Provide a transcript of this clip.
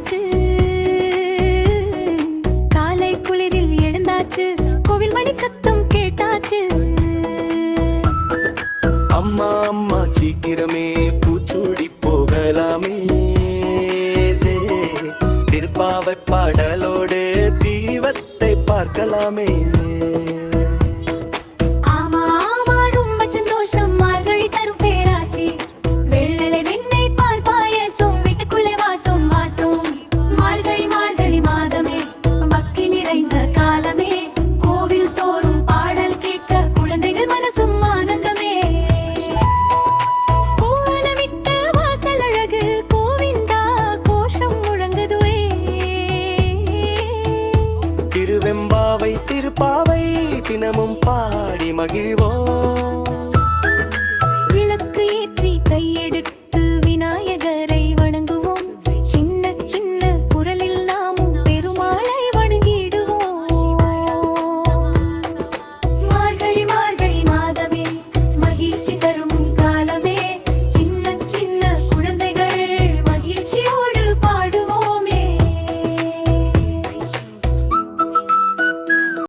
வந்தாச்சு, காலை குளிரில் எழுந்தாச்சு, கோவில் மணி சத்தம் கேட்டாச்சு. அம்மா அம்மா சீக்கிரமே பூச்சூடி போகலாமே, திருப்பாவை பாடலோடு தீபத்தை பார்க்கலாமே. திருவெம்பாவை திருப்பாவை தினமும் பாடி மகிழ்வோம். விளக்கு ஏற்றி கையெடு